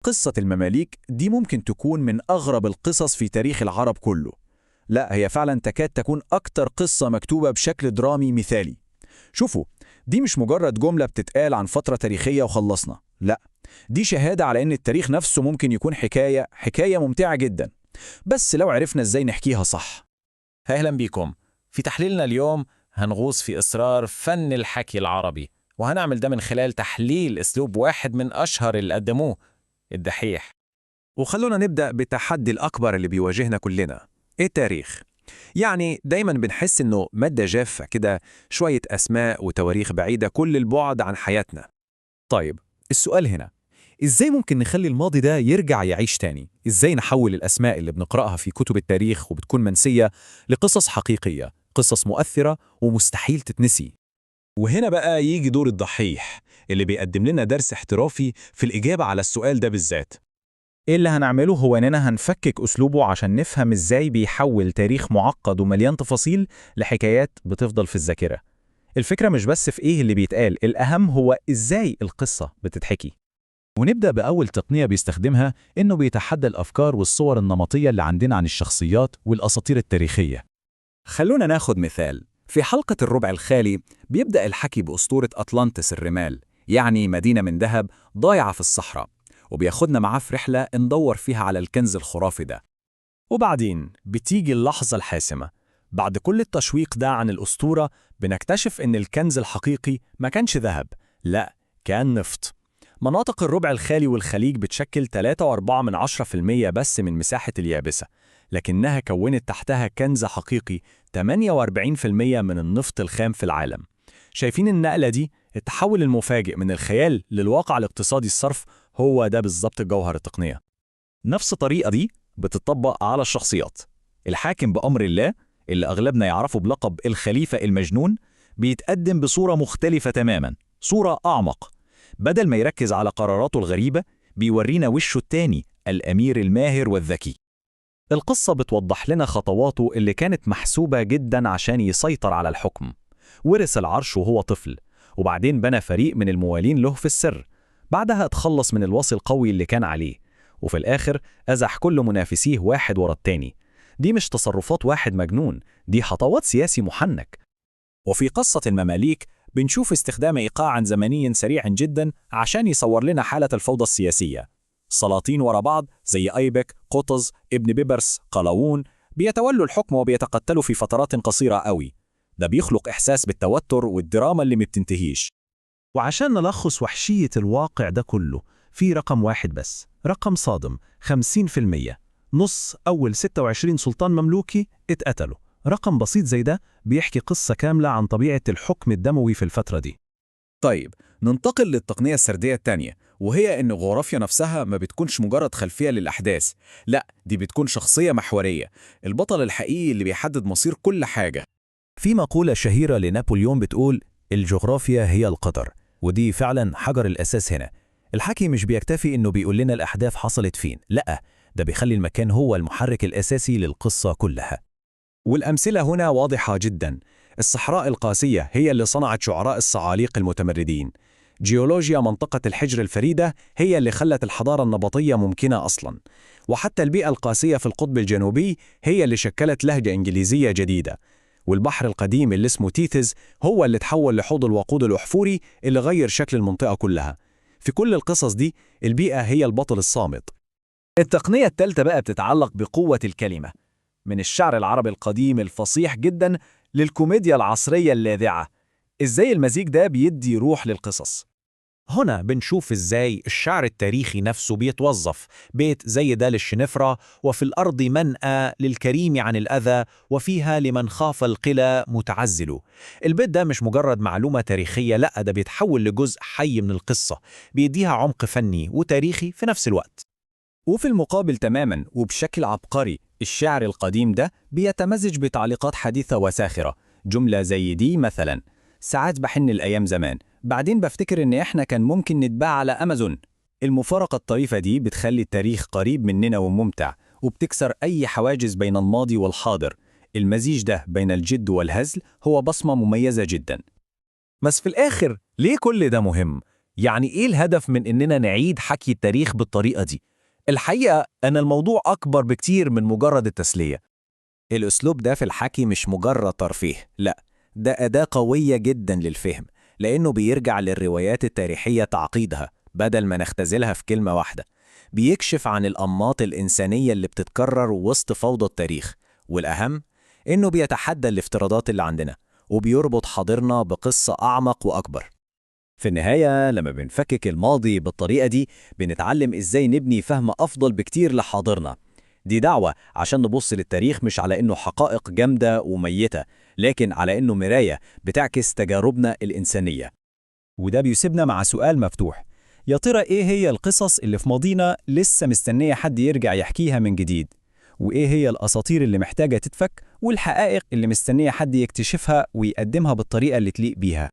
قصة المماليك دي ممكن تكون من أغرب القصص في تاريخ العرب كله. لا، هي فعلا تكاد تكون أكتر قصة مكتوبة بشكل درامي مثالي. شوفوا، دي مش مجرد جملة بتتقال عن فترة تاريخية وخلصنا، لا، دي شهادة على إن التاريخ نفسه ممكن يكون حكاية ممتعة جدا، بس لو عرفنا إزاي نحكيها صح. أهلا بكم. في تحليلنا اليوم هنغوص في أسرار فن الحكي العربي، وهنعمل ده من خلال تحليل أسلوب واحد من أشهر اللي قدموه، الدحيح. وخلونا نبدأ بالتحدي الأكبر اللي بيواجهنا كلنا، التاريخ. يعني دايما بنحس إنه مادة جافة كده، شوية أسماء وتواريخ بعيدة كل البعد عن حياتنا. طيب، السؤال هنا، إزاي ممكن نخلي الماضي ده يرجع يعيش تاني؟ إزاي نحول الأسماء اللي بنقرأها في كتب التاريخ وبتكون منسية لقصص حقيقية، قصص مؤثرة ومستحيل تتنسي؟ وهنا بقى يجي دور الضحيح اللي بيقدم لنا درس احترافي في الإجابة على السؤال ده بالذات. إيه اللي هنعمله هو إننا هنفكك أسلوبه عشان نفهم إزاي بيحول تاريخ معقد ومليان تفاصيل لحكايات بتفضل في الذاكرة. الفكرة مش بس في إيه اللي بيتقال، الأهم هو إزاي القصة بتتحكي. ونبدأ بأول تقنية بيستخدمها، إنه بيتحدى الأفكار والصور النمطية اللي عندنا عن الشخصيات والأساطير التاريخية. خلونا ناخد مثال. في حلقة الربع الخالي بيبدأ الحكي بأسطورة أطلانتس الرمال، يعني مدينة من ذهب ضايعة في الصحراء، وبياخدنا معاه في رحلة ندور فيها على الكنز الخرافي ده. وبعدين بتيجي اللحظة الحاسمة. بعد كل التشويق ده عن الأسطورة، بنكتشف إن الكنز الحقيقي ما كانش ذهب، لا، كان نفط. مناطق الربع الخالي والخليج بتشكل 3.4% بس من مساحة اليابسة، لكنها كونت تحتها كنز حقيقي 48% من النفط الخام في العالم. شايفين النقلة دي؟ التحول المفاجئ من الخيال للواقع الاقتصادي الصرف، هو ده بالظبط جوهر التقنية. نفس الطريقة دي بتطبق على الشخصيات. الحاكم بأمر الله، اللي أغلبنا يعرفه بلقب الخليفة المجنون، بيتقدم بصورة مختلفة تماماً، صورة أعمق. بدل ما يركز على قراراته الغريبة، بيورينا وشه التاني، الأمير الماهر والذكي. القصة بتوضح لنا خطواته اللي كانت محسوبة جداً عشان يسيطر على الحكم. ورث العرش وهو طفل، وبعدين بنى فريق من الموالين له في السر. بعدها اتخلص من الوصي القوي اللي كان عليه، وفي الآخر أزح كل منافسيه واحد ورا التاني. دي مش تصرفات واحد مجنون، دي خطوات سياسي محنك. وفي قصة المماليك بنشوف استخدام إيقاع زمني سريع جدا عشان يصور لنا حالة الفوضى السياسية. سلاطين ورا بعض زي أيبك، قطز، ابن بيبرس، قلاوون بيتولوا الحكم وبيتقتلوا في فترات قصيرة قوي. ده بيخلق إحساس بالتوتر والدراما اللي مبتنتهيش. وعشان نلخص وحشية الواقع ده كله، في رقم واحد بس، رقم صادم، 50%. نص أول 26 سلطان مملوكي اتقتلوا. رقم بسيط زي ده بيحكي قصة كاملة عن طبيعة الحكم الدموي في الفترة دي. طيب، ننتقل للتقنية السردية التانية، وهي إن الجغرافيا نفسها ما بتكونش مجرد خلفية للأحداث، لا، دي بتكون شخصية محورية، البطل الحقيقي اللي بيحدد مصير كل حاجة. في مقولة شهيرة لنابليون بتقول: الجغرافيا هي القدر، ودي فعلا حجر الأساس هنا. الحكي مش بيكتفي إنه بيقول لنا الأحداث حصلت فين، لأ، ده بيخلي المكان هو المحرك الأساسي للقصة كلها. والأمثلة هنا واضحة جدا. الصحراء القاسية هي اللي صنعت شعراء الصعاليق المتمردين. جيولوجيا منطقة الحجر الفريدة هي اللي خلت الحضارة النبطية ممكنة أصلا. وحتى البيئة القاسية في القطب الجنوبي هي اللي شكلت لهجة إنجليزية جديدة. والبحر القديم اللي اسمه تيثز هو اللي تحول لحوض الوقود الأحفوري اللي غير شكل المنطقة كلها. في كل القصص دي البيئة هي البطل الصامت. التقنية الثالثة بقى بتتعلق بقوة الكلمة. من الشعر العربي القديم الفصيح جدا للكوميديا العصرية اللاذعة، إزاي المزيج ده بيدي روح للقصص؟ هنا بنشوف إزاي الشعر التاريخي نفسه بيتوظف. بيت زي ده للشنفرة: وفي الأرض منأى للكريم عن الأذى، وفيها لمن خاف القلى متعزل. البيت ده مش مجرد معلومة تاريخية، لأ، ده بيتحول لجزء حي من القصة، بيديها عمق فني وتاريخي في نفس الوقت. وفي المقابل تماما وبشكل عبقري، الشعر القديم ده بيتمزج بتعليقات حديثة وساخرة. جملة زي دي مثلا: ساعات بحن الأيام زمان، بعدين بفتكر إن إحنا كان ممكن نتباع على أمازون. المفارقة الطريفة دي بتخلي التاريخ قريب مننا وممتع، وبتكسر أي حواجز بين الماضي والحاضر. المزيج ده بين الجد والهزل هو بصمة مميزة جدا. بس في الآخر، ليه كل ده مهم؟ يعني إيه الهدف من إننا نعيد حكي التاريخ بالطريقة دي؟ الحقيقة أن الموضوع أكبر بكتير من مجرد التسلية. الأسلوب ده في الحكي مش مجرد ترفيه، لا، ده أداة قوية جدا للفهم، لأنه بيرجع للروايات التاريخية تعقيدها بدل ما نختزلها في كلمة واحدة. بيكشف عن الأنماط الإنسانية اللي بتتكرر وسط فوضى التاريخ، والأهم إنه بيتحدى الافتراضات اللي عندنا وبيربط حاضرنا بقصة أعمق وأكبر. في النهاية لما بنفكك الماضي بالطريقة دي بنتعلم إزاي نبني فهم أفضل بكتير لحاضرنا. دي دعوة عشان نبص للتاريخ مش على إنه حقائق جامدة وميتة، لكن على إنه مراية بتعكس تجاربنا الإنسانية. وده بيسيبنا مع سؤال مفتوح: يا ترى إيه هي القصص اللي في ماضينا لسه مستنية حد يرجع يحكيها من جديد؟ وإيه هي الأساطير اللي محتاجة تتفك والحقائق اللي مستنية حد يكتشفها ويقدمها بالطريقة اللي تليق بيها؟